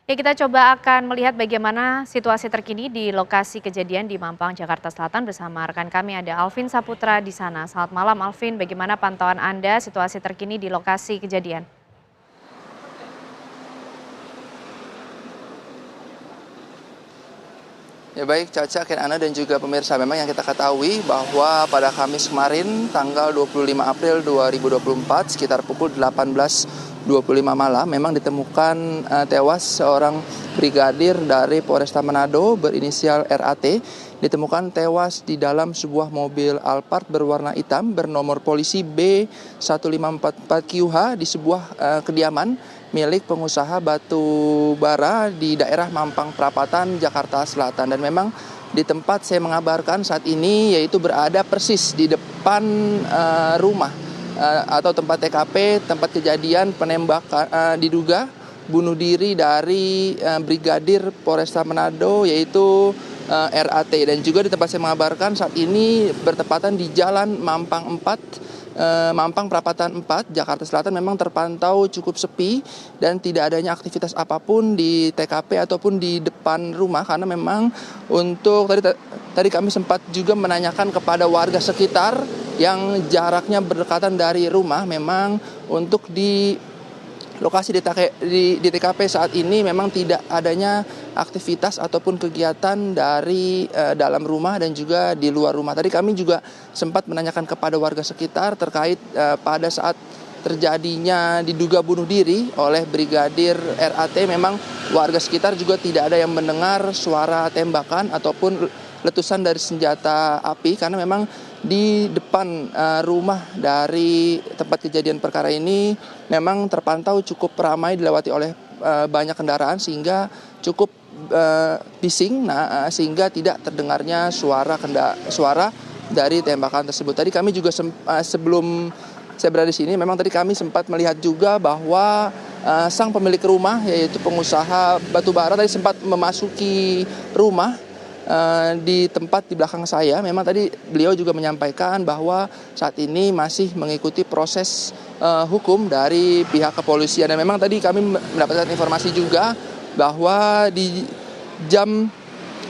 Ya, kita coba akan melihat bagaimana situasi terkini di lokasi kejadian di Mampang, Jakarta Selatan bersama rekan kami ada Alvin Saputra di sana. Selamat malam Alvin, bagaimana pantauan Anda situasi terkini di lokasi kejadian? Ya baik Caca, Ana dan juga pemirsa, memang yang kita ketahui bahwa pada Kamis kemarin tanggal 25 April 2024 sekitar pukul 18.25 malam memang ditemukan tewas seorang brigadir dari Polresta Manado berinisial RAT, ditemukan tewas di dalam sebuah mobil Alphard berwarna hitam bernomor polisi B1544QH di sebuah kediaman milik pengusaha batu bara di daerah Mampang Perapatan, Jakarta Selatan. Dan memang di tempat saya mengabarkan saat ini yaitu berada persis di depan rumah atau tempat TKP, tempat kejadian penembakan diduga bunuh diri dari Brigadir Polresta Manado yaitu RAT. Dan juga di tempat saya mengabarkan saat ini bertepatan di Jalan Mampang 4, Mampang Perapatan 4, Jakarta Selatan memang terpantau cukup sepi dan tidak adanya aktivitas apapun di TKP ataupun di depan rumah, karena memang untuk tadi kami sempat juga menanyakan kepada warga sekitar yang jaraknya berdekatan dari rumah, memang untuk di lokasi di TKP saat ini memang tidak adanya aktivitas ataupun kegiatan dari dalam rumah dan juga di luar rumah. Tadi kami juga sempat menanyakan kepada warga sekitar terkait pada saat terjadinya diduga bunuh diri oleh Brigadir RAT, memang warga sekitar juga tidak ada yang mendengar suara tembakan ataupun letusan dari senjata api, karena memang di depan rumah dari tempat kejadian perkara ini memang terpantau cukup ramai dilewati oleh banyak kendaraan sehingga cukup bising, sehingga tidak terdengarnya suara dari tembakan tersebut. Tadi kami juga sebelum saya berada di sini, memang tadi kami sempat melihat juga bahwa sang pemilik rumah yaitu pengusaha batubara tadi sempat memasuki rumah di tempat di belakang saya. Memang tadi beliau juga menyampaikan bahwa saat ini masih mengikuti proses hukum dari pihak kepolisian. Dan memang tadi kami mendapatkan informasi juga bahwa di jam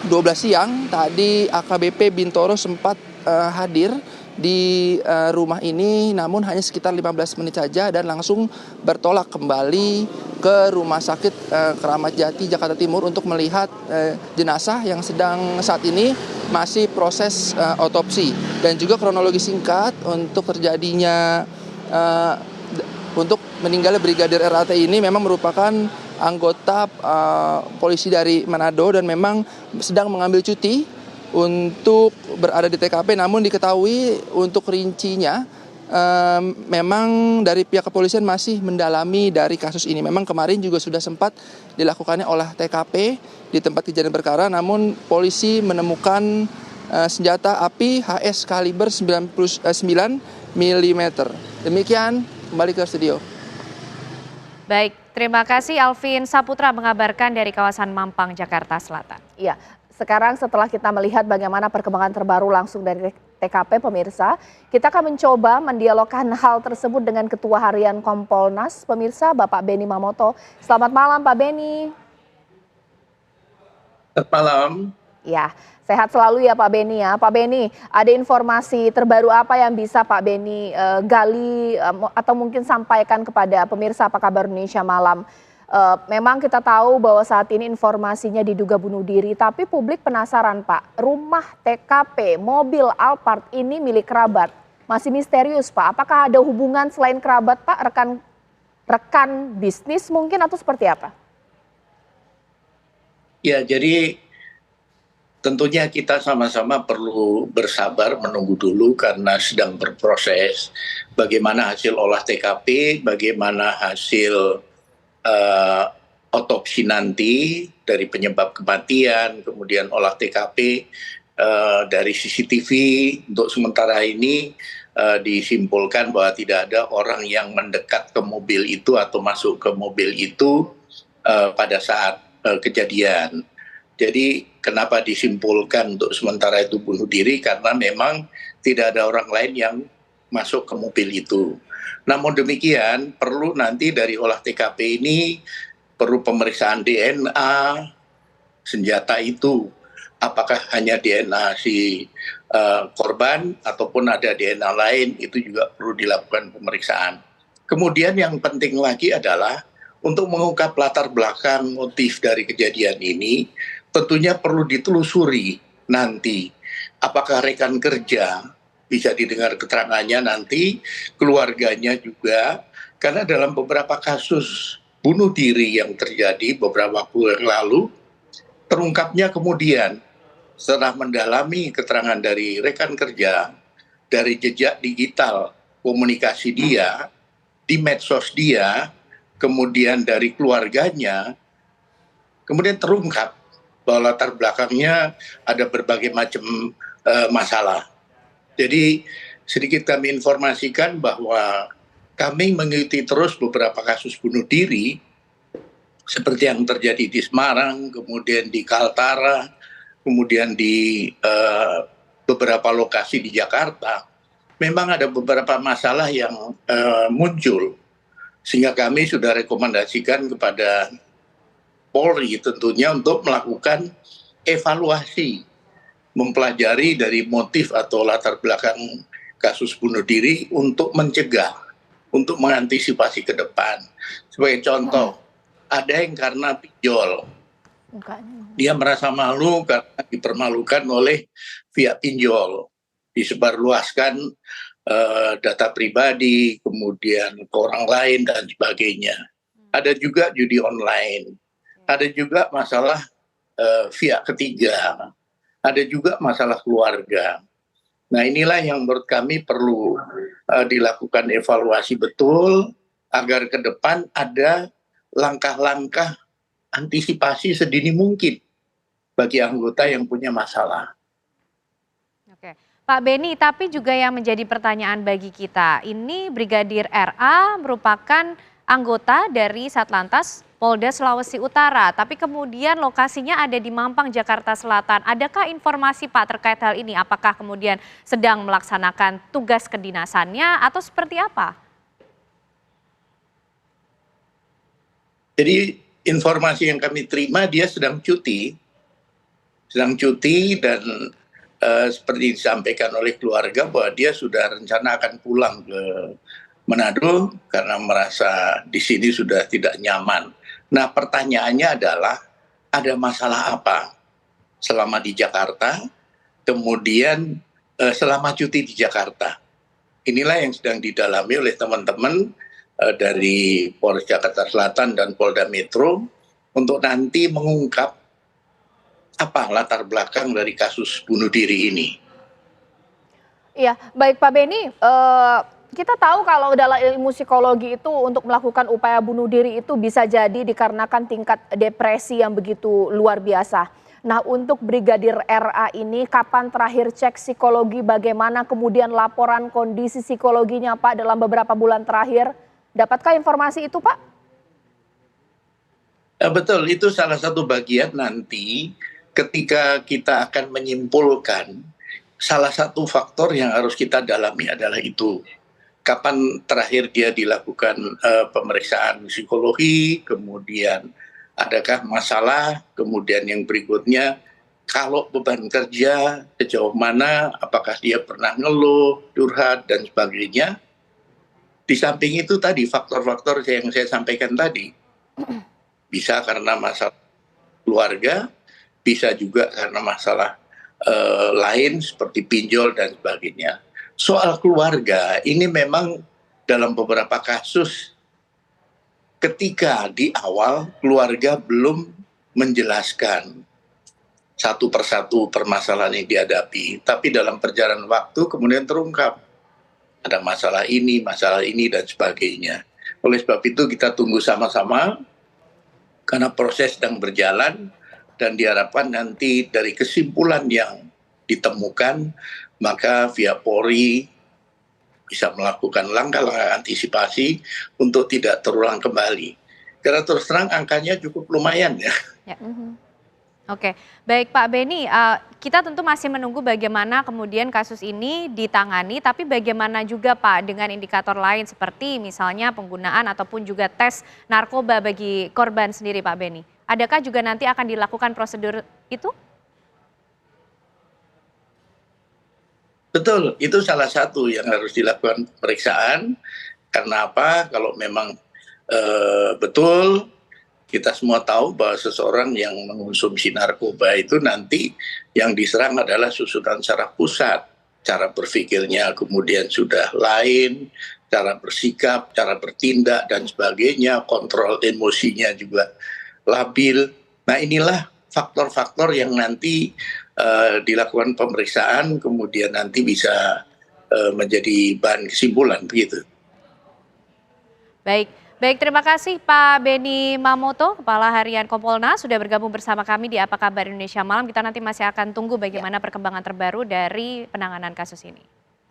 12 siang tadi AKBP Bintoro sempat hadir di rumah ini, namun hanya sekitar 15 menit saja dan langsung bertolak kembali ke Rumah Sakit Keramat Jati, Jakarta Timur untuk melihat jenazah yang sedang saat ini masih proses otopsi. Dan juga kronologi singkat untuk terjadinya untuk meninggalnya Brigadir RAT ini memang merupakan anggota polisi dari Manado dan memang sedang mengambil cuti untuk berada di TKP. Namun diketahui untuk rincinya memang dari pihak kepolisian masih mendalami dari kasus ini. Memang kemarin juga sudah sempat dilakukannya olah TKP di tempat kejadian perkara, namun polisi menemukan senjata api HS kaliber 99 mm. Demikian, kembali ke studio. Baik, terima kasih Alvin Saputra mengabarkan dari kawasan Mampang, Jakarta Selatan. Iya, sekarang setelah kita melihat bagaimana perkembangan terbaru langsung dari TKP, pemirsa, kita akan mencoba mendialogkan hal tersebut dengan Ketua Harian Kompolnas, pemirsa, Bapak Beni Mamoto. Selamat malam, Pak Beni. Selamat malam. Ya, sehat selalu ya Pak Beni ya. Pak Beni, ada informasi terbaru apa yang bisa Pak Beni gali atau mungkin sampaikan kepada pemirsa Apa Kabar Indonesia Malam? Memang kita tahu bahwa saat ini informasinya diduga bunuh diri, tapi publik penasaran Pak, rumah TKP mobil Alphard ini milik kerabat. Masih misterius Pak, apakah ada hubungan selain kerabat Pak, rekan bisnis mungkin atau seperti apa? Ya, jadi tentunya kita sama-sama perlu bersabar menunggu dulu karena sedang berproses bagaimana hasil olah TKP, bagaimana hasil otopsi nanti dari penyebab kematian, kemudian olah TKP dari CCTV. Untuk sementara ini disimpulkan bahwa tidak ada orang yang mendekat ke mobil itu atau masuk ke mobil itu pada saat kejadian. Jadi kenapa disimpulkan untuk sementara itu bunuh diri? Karena memang tidak ada orang lain yang masuk ke mobil itu. Namun demikian perlu nanti dari olah TKP ini perlu pemeriksaan DNA senjata itu, apakah hanya DNA si korban ataupun ada DNA lain, itu juga perlu dilakukan pemeriksaan. Kemudian yang penting lagi adalah untuk mengungkap latar belakang motif dari kejadian ini, tentunya perlu ditelusuri nanti apakah rekan kerja, bisa didengar keterangannya nanti, keluarganya juga, karena dalam beberapa kasus bunuh diri yang terjadi beberapa waktu yang lalu, terungkapnya kemudian setelah mendalami keterangan dari rekan kerja, dari jejak digital komunikasi dia, di medsos dia, kemudian dari keluarganya, kemudian terungkap bahwa latar belakangnya ada berbagai macam masalah. Jadi sedikit kami informasikan bahwa kami mengikuti terus beberapa kasus bunuh diri seperti yang terjadi di Semarang, kemudian di Kaltara, kemudian di beberapa lokasi di Jakarta. Memang ada beberapa masalah yang muncul, sehingga kami sudah rekomendasikan kepada Polri tentunya untuk melakukan evaluasi, mempelajari dari motif atau latar belakang kasus bunuh diri untuk mencegah, untuk mengantisipasi ke depan. Sebagai contoh, ada yang karena pinjol. Dia merasa malu karena dipermalukan oleh pihak pinjol. Disebarluaskan data pribadi, kemudian ke orang lain dan sebagainya. Ada juga judi online. Ada juga masalah pihak ketiga. Ada juga masalah keluarga. Nah, inilah yang menurut kami perlu dilakukan evaluasi betul agar ke depan ada langkah-langkah antisipasi sedini mungkin bagi anggota yang punya masalah. Oke, Pak Beni, tapi juga yang menjadi pertanyaan bagi kita, ini Brigadir RA merupakan anggota dari Satlantas Polda Sulawesi Utara, tapi kemudian lokasinya ada di Mampang, Jakarta Selatan. Adakah informasi Pak terkait hal ini? Apakah kemudian sedang melaksanakan tugas kedinasannya atau seperti apa? Jadi informasi yang kami terima dia sedang cuti dan seperti disampaikan oleh keluarga bahwa dia sudah rencana akan pulang ke Manado karena merasa di sini sudah tidak nyaman. Nah, pertanyaannya adalah ada masalah apa selama di Jakarta, kemudian selama cuti di Jakarta. Inilah yang sedang didalami oleh teman-teman dari Polres Jakarta Selatan dan Polda Metro untuk nanti mengungkap apa latar belakang dari kasus bunuh diri ini. Iya, baik Pak Beni, kita tahu kalau dalam ilmu psikologi itu untuk melakukan upaya bunuh diri itu bisa jadi dikarenakan tingkat depresi yang begitu luar biasa. Nah, untuk Brigadir RA ini kapan terakhir cek psikologi, bagaimana kemudian laporan kondisi psikologinya Pak dalam beberapa bulan terakhir? Dapatkah informasi itu Pak? Betul, itu salah satu bagian nanti ketika kita akan menyimpulkan salah satu faktor yang harus kita dalami adalah itu. Kapan terakhir dia dilakukan pemeriksaan psikologi, kemudian adakah masalah, kemudian yang berikutnya kalau beban kerja sejauh mana, apakah dia pernah ngeluh, curhat dan sebagainya. Di samping itu tadi faktor-faktor yang saya sampaikan tadi, bisa karena masalah keluarga, bisa juga karena masalah lain seperti pinjol dan sebagainya. Soal keluarga ini memang dalam beberapa kasus ketika di awal keluarga belum menjelaskan satu persatu permasalahan yang dihadapi, tapi dalam perjalanan waktu kemudian terungkap ada masalah ini dan sebagainya. Oleh sebab itu kita tunggu sama-sama karena proses sedang berjalan dan diharapkan nanti dari kesimpulan yang ditemukan maka pihak Polri bisa melakukan langkah-langkah antisipasi untuk tidak terulang kembali. Karena terus terang angkanya cukup lumayan ya. Oke, baik Pak Beni, kita tentu masih menunggu bagaimana kemudian kasus ini ditangani, tapi bagaimana juga Pak dengan indikator lain seperti misalnya penggunaan ataupun juga tes narkoba bagi korban sendiri Pak Beni. Adakah juga nanti akan dilakukan prosedur itu? Betul, itu salah satu yang harus dilakukan pemeriksaan. Karena apa? Kalau memang betul kita semua tahu bahwa seseorang yang mengonsumsi narkoba itu nanti yang diserang adalah susunan saraf pusat. Cara berpikirnya kemudian sudah lain, cara bersikap, cara bertindak dan sebagainya, kontrol emosinya juga labil. Nah inilah faktor-faktor yang nanti dilakukan pemeriksaan kemudian nanti bisa menjadi bahan kesimpulan begitu. Baik, baik terima kasih Pak Beni Mamoto, Kepala Harian Kompolnas sudah bergabung bersama kami di Apa Kabar Indonesia Malam. Kita nanti masih akan tunggu bagaimana perkembangan terbaru dari penanganan kasus ini.